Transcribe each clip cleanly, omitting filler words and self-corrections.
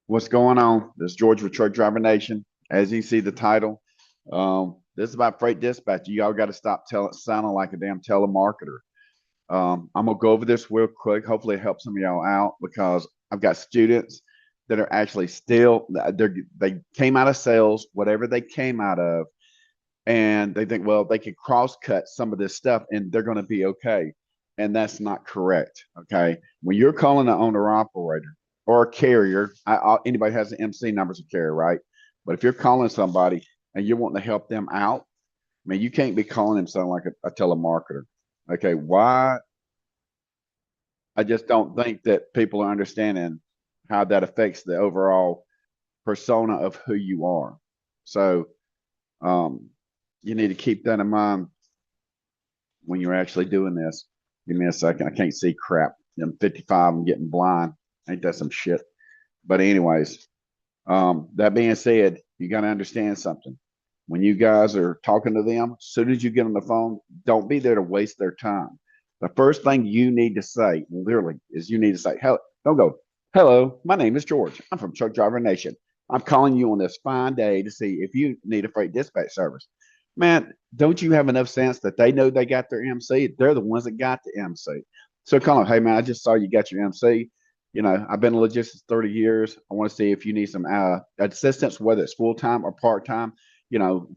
What's going on? This is George with Truck Driver Nation. As you see the title, this is about freight dispatch. You all got to stop sounding like a damn telemarketer. I'm gonna go over this real quick. Hopefully, it helps some of y'all out because I've got students that are actually still they came out of sales, whatever they came out of, and they think, well, they can cross cut some of this stuff and they're going to be okay. And that's not correct. Okay. When you're calling an owner operator or a carrier, anybody has an MC numbers a carrier, right? But if you're calling somebody and you're wanting to help them out, I mean, you can't be calling them something like a telemarketer. Okay. Why? I just don't think that people are understanding how that affects the overall persona of who you are. So, um, you need to keep that in mind when you're actually doing this. Give me a second. I can't see crap. I'm 55. I'm getting blind. Ain't that some shit? But anyways, that being said, you got to understand something. When you guys are talking to them, as soon as you get on the phone, don't be there to waste their time. The first thing you need to say, literally, is you need to say, "Hello." Don't go, "Hello, my name is George. I'm from Truck Driver Nation. I'm calling you on this fine day to see if you need a freight dispatch service." Man, don't you have enough sense that they know they got their MC? They're the ones that got the MC. So call them, "Hey man, I just saw you got your MC. I've been in logistics 30 years. I want to see if you need some assistance, whether it's full time or part time.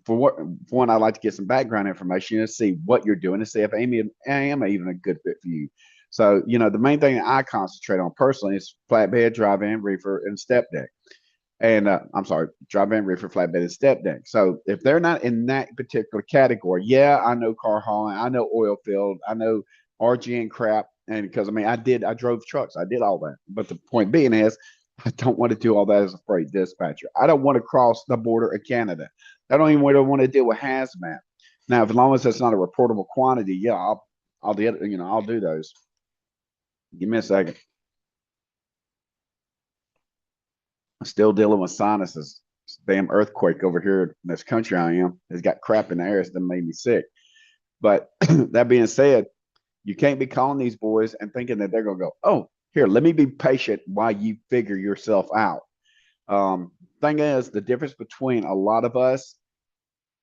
For one, I'd like to get some background information to see what you're doing to see if I am even a good fit for you." So, the main thing that I concentrate on personally is flatbed, drive in, reefer, and step deck. And I'm sorry, drive in, reefer, flatbed, and step deck. So if they're not in that particular category, yeah, I know car hauling, I know oil field, I know RG crap. And because I drove trucks, I did all that. But the point being is, I don't want to do all that as a freight dispatcher. I don't want to cross the border of Canada. I don't even want to deal with hazmat. Now, as long as it's not a reportable quantity, yeah, I'll do I'll do those. Give me a second. I'm still dealing with sinuses. It's a damn earthquake over here in this country I am. It's got crap in the air. It's done made me sick. But that being said, you can't be calling these boys and thinking that they're going to go, "Oh, here, let me be patient while you figure yourself out." Thing is, the difference between a lot of us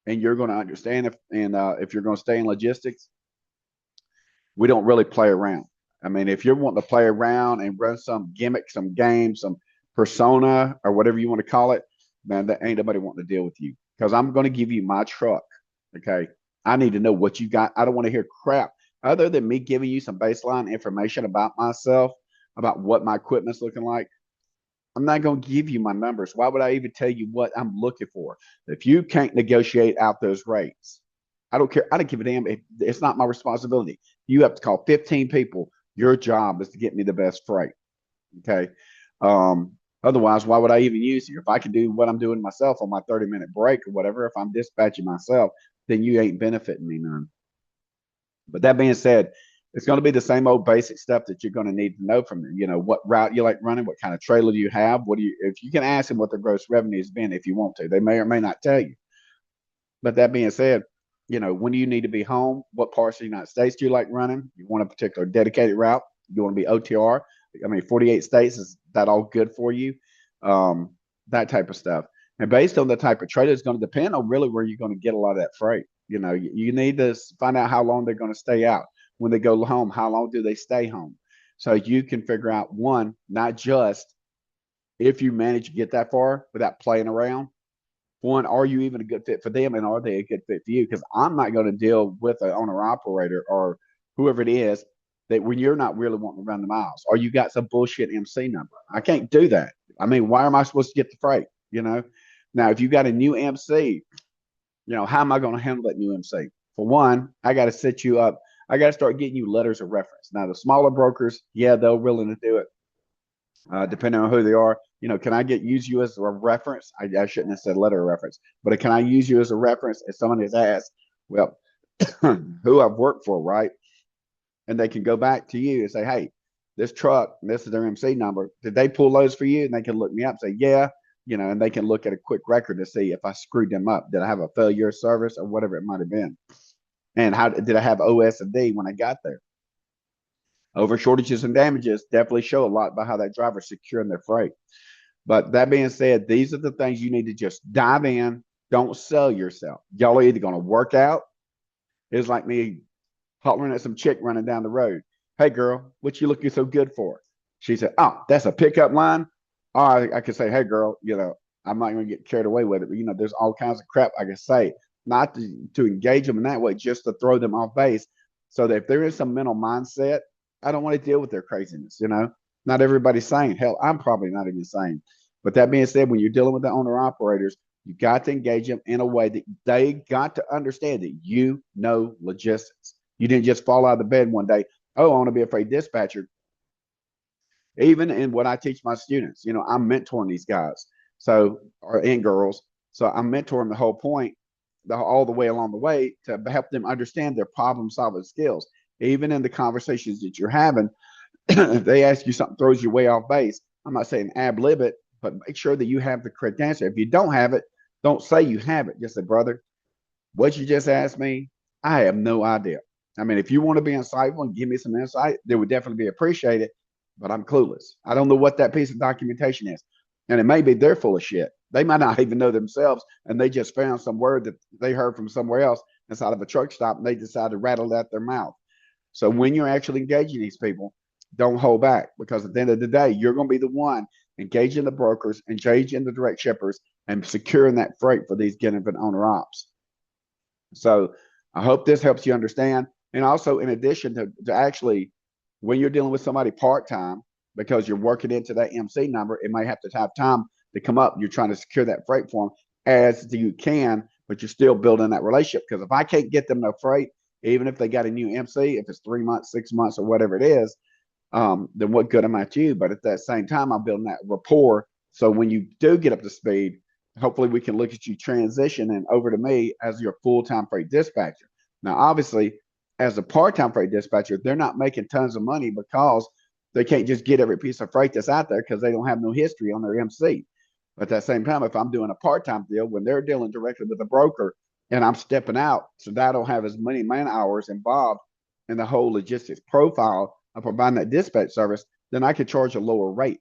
and you're going to understand if you're going to stay in logistics, we don't really play around. I mean, if you're wanting to play around and run some gimmick, some game, some persona, or whatever you want to call it, man, that ain't nobody wanting to deal with you because I'm going to give you my truck. Okay. I need to know what you got. I don't want to hear crap other than me giving you some baseline information about myself, about what my equipment's looking like. I'm not going to give you my numbers. Why would I even tell you what I'm looking for? If you can't negotiate out those rates, I don't care. I don't give a damn. It's not my responsibility. You have to call 15 people. Your job is to get me the best freight. Okay. Um, Otherwise, why would I even use you? If I can do what I'm doing myself on my 30-minute break or whatever, if I'm dispatching myself, then you ain't benefiting me none. But that being said, it's going to be the same old basic stuff that you're going to need to know from them. What route you like running, what kind of trailer do you have? If you can ask them what their gross revenue has been, if you want to, they may or may not tell you. But that being said, when do you need to be home? What parts of the United States do you like running? You want a particular dedicated route? You want to be OTR? 48 states, is that all good for you? That type of stuff. And based on the type of trailer, it's going to depend on really where you're going to get a lot of that freight. You need to find out how long they're going to stay out. When they go home, how long do they stay home? So you can figure out one, not just if you manage to get that far without playing around. One, are you even a good fit for them, and are they a good fit for you? Because I'm not going to deal with an owner operator or whoever it is that when you're not really wanting to run the miles, or you got some bullshit MC number. I can't do that. I mean, why am I supposed to get the freight? Now if you got a new MC, how am I going to handle that new MC? For one, I got to set you up. I got to start getting you letters of reference. Now the smaller brokers, yeah, they're willing to do it, depending on who they are. Can I use you as a reference? I shouldn't have said letter of reference, but can I use you as a reference if someone has asked, well, who I've worked for, right? And they can go back to you and say, "Hey, this truck, this is their MC number. Did they pull those for you?" And they can look me up and say, "Yeah." And they can look at a quick record to see if I screwed them up. Did I have a failure of service or whatever it might have been? And how did I have OS and D when I got there? Over shortages and damages definitely show a lot by how that driver's securing their freight. But that being said, these are the things you need to just dive in. Don't sell yourself. Y'all are either going to work out. It's like me hollering at some chick running down the road. Hey, girl, what you looking so good for? She said, oh, that's a pickup line. Or I could say, hey, girl, I'm not going to get carried away with it. But, there's all kinds of crap I can say, not to engage them in that way, just to throw them off base. So that if there is some mental mindset, I don't want to deal with their craziness. Not everybody's sane. Hell, I'm probably not even sane. But that being said, when you're dealing with the owner operators, you got to engage them in a way that they got to understand that logistics. You didn't just fall out of the bed one day. Oh, I want to be a freight dispatcher. Even in what I teach my students, I'm mentoring these guys, and girls. So I'm mentoring the whole point, all the way along the way to help them understand their problem solving skills. Even in the conversations that you're having, if they ask you something throws you way off base, I'm not saying ab lib it, but make sure that you have the correct answer. If you don't have it, don't say you have it. Just say, brother, what you just asked me, I have no idea. I mean, if you want to be insightful and give me some insight, they would definitely be appreciated, but I'm clueless. I don't know what that piece of documentation is. And it may be they're full of shit. They might not even know themselves, and they just found some word that they heard from somewhere else inside of a truck stop, and they decided to rattle it out their mouth. So when you're actually engaging these people, don't hold back, because at the end of the day, you're going to be the one engaging the brokers, engaging the direct shippers, and securing that freight for these getting owner ops. So I hope this helps you understand. And also, in addition to actually, when you're dealing with somebody part time, because you're working into that MC number, it might have to have time to come up. You're trying to secure that freight for them as you can, but you're still building that relationship. Because if I can't get them no freight, even if they got a new MC, if it's 3 months, 6 months, or whatever it is, then what good am I to you? But at that same time, I'm building that rapport. So when you do get up to speed, hopefully we can look at you transitioning over to me as your full-time freight dispatcher. Now, obviously, as a part-time freight dispatcher, they're not making tons of money because they can't just get every piece of freight that's out there because they don't have no history on their MC. But at that same time, if I'm doing a part-time deal, when they're dealing directly with a broker and I'm stepping out, so that I don't have as many man hours involved in the whole logistics profile of providing that dispatch service, then I could charge a lower rate.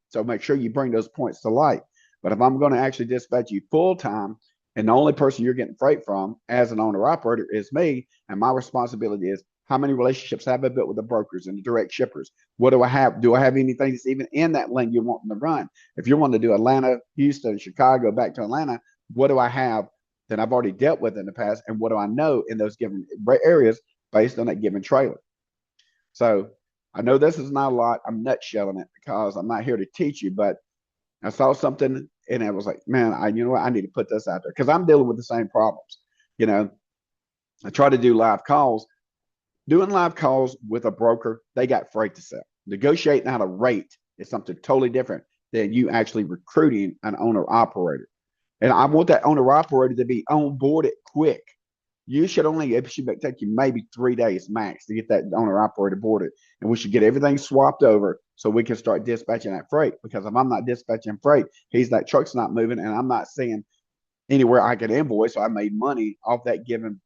So make sure you bring those points to light. But if I'm going to actually dispatch you full time, and the only person you're getting freight from as an owner operator is me, and my responsibility is how many relationships have I built with the brokers and the direct shippers? What do I have? Do I have anything that's even in that lane you're wanting to run? If you're wanting to do Atlanta, Houston, Chicago, back to Atlanta, what do I have that I've already dealt with in the past? And what do I know in those given areas based on that given trailer? So I know this is not a lot. I'm nutshelling it because I'm not here to teach you, but I saw something and I was like, man, you know what? I need to put this out there because I'm dealing with the same problems. You know, I try to do live calls. Doing live calls with a broker, they got freight to sell. Negotiating out a rate is something totally different than you actually recruiting an owner operator. And I want that owner operator to be onboarded quick. It should take you maybe 3 days max to get that owner operator boarded. And we should get everything swapped over so we can start dispatching that freight. Because if I'm not dispatching freight, that truck's not moving and I'm not seeing anywhere I can invoice. So I made money off that given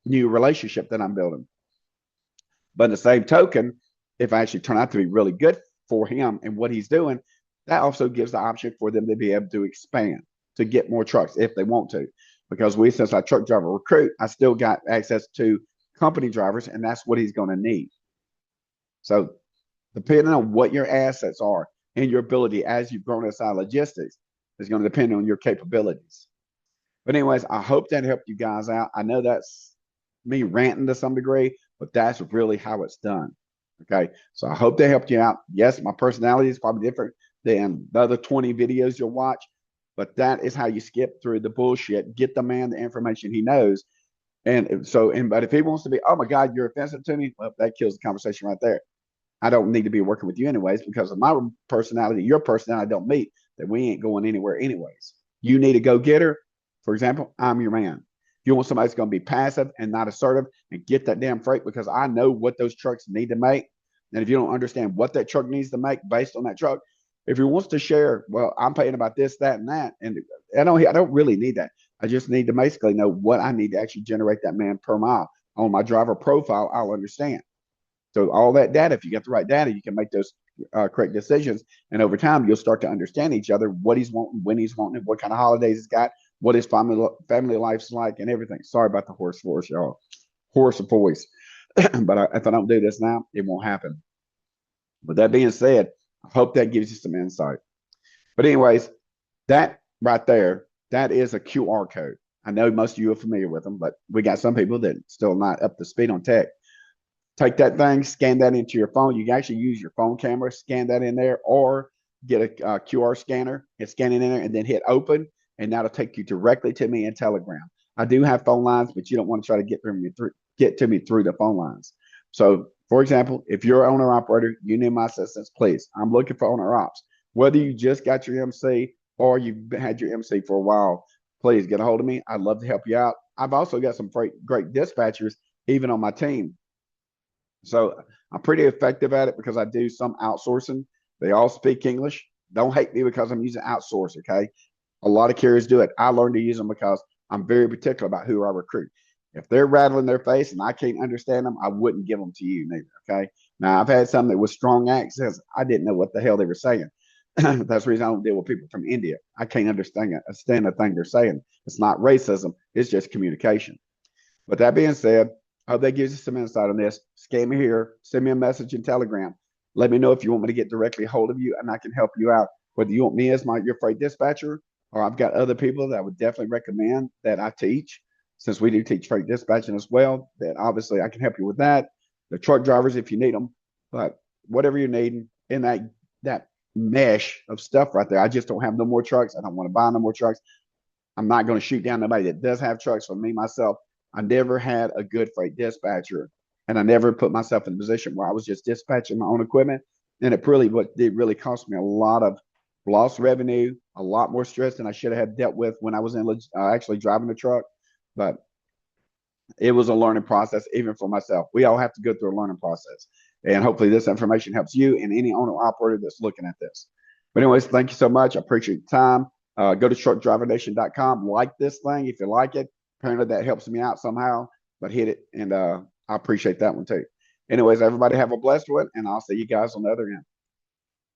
new relationship that I'm building. But in the same token, if I actually turn out to be really good for him and what he's doing, that also gives the option for them to be able to expand, to get more trucks if they want to. Because since I truck driver recruit, I still got access to company drivers, and that's what he's going to need. So depending on what your assets are and your ability as you've grown inside logistics is going to depend on your capabilities. But anyways, I hope that helped you guys out. I know that's me ranting to some degree, but that's really how it's done. Okay. So I hope they helped you out. Yes, my personality is probably different than the other 20 videos you'll watch, but that is how you skip through the bullshit, get the man the information he knows. But if he wants to be, oh my God, you're offensive to me, well, that kills the conversation right there. I don't need to be working with you anyways because of my personality, your personality don't meet, that we ain't going anywhere anyways. You need a go-getter. For example, I'm your man. If you want somebody that's going to be passive and not assertive and get that damn freight because I know what those trucks need to make. And if you don't understand what that truck needs to make based on that truck, if he wants to share, well, I'm paying about this, that, and that. And I don't really need that. I just need to basically know what I need to actually generate that man per mile. On my driver profile, I'll understand. So all that data, if you get the right data, you can make those correct decisions. And over time, you'll start to understand each other, what he's wanting, when he's wanting it, what kind of holidays he's got, what his family life's like, and everything. Sorry about the hoarse voice, y'all. Hoarse voice. But if I don't do this now, it won't happen. With that being said, I hope that gives you some insight. But anyways, that right there, that is a QR code. I know most of you are familiar with them, but we got some people that still not up to speed on tech. Take that thing, scan that into your phone. You can actually use your phone camera, scan that in there, or get a QR scanner and scan it in there, and then hit open, and that'll take you directly to me in Telegram. I do have phone lines, but you don't want to try to get to me through the phone lines. So, for example, if you're an owner operator, you need my assistance, please. I'm looking for owner ops. Whether you just got your MC or you've had your MC for a while, please get a hold of me. I'd love to help you out. I've also got some great dispatchers even on my team. So I'm pretty effective at it because I do some outsourcing. They all speak English. Don't hate me because I'm using outsource, okay? A lot of carriers do it. I learned to use them because I'm very particular about who I recruit. If they're rattling their face and I can't understand them, I wouldn't give them to you neither, okay? Now, I've had some that with strong accents. I didn't know what the hell they were saying. That's the reason I don't deal with people from India. I can't understand the thing they're saying. It's not racism. It's just communication. But that being said, I hope that gives you some insight on this. Scan me here. Send me a message in Telegram. Let me know if you want me to get directly hold of you, and I can help you out. Whether you want me as your freight dispatcher, or I've got other people that I would definitely recommend that I teach, since we do teach freight dispatching as well, that obviously I can help you with that. The truck drivers, if you need them, but whatever you're needing in that mesh of stuff right there. I just don't have no more trucks. I don't want to buy no more trucks. I'm not going to shoot down nobody that does have trucks. For me, myself, I never had a good freight dispatcher, and I never put myself in a position where I was just dispatching my own equipment. And it really cost me a lot of lost revenue, a lot more stress than I should have dealt with when I was actually driving the truck. But it was a learning process, even for myself. We all have to go through a learning process. And hopefully this information helps you and any owner operator that's looking at this. But anyways, thank you so much. I appreciate the time. Go to truckdrivernation.com. Like this thing if you like it. Apparently that helps me out somehow, but hit it, and I appreciate that one too. Anyways, everybody have a blessed one, and I'll see you guys on the other end.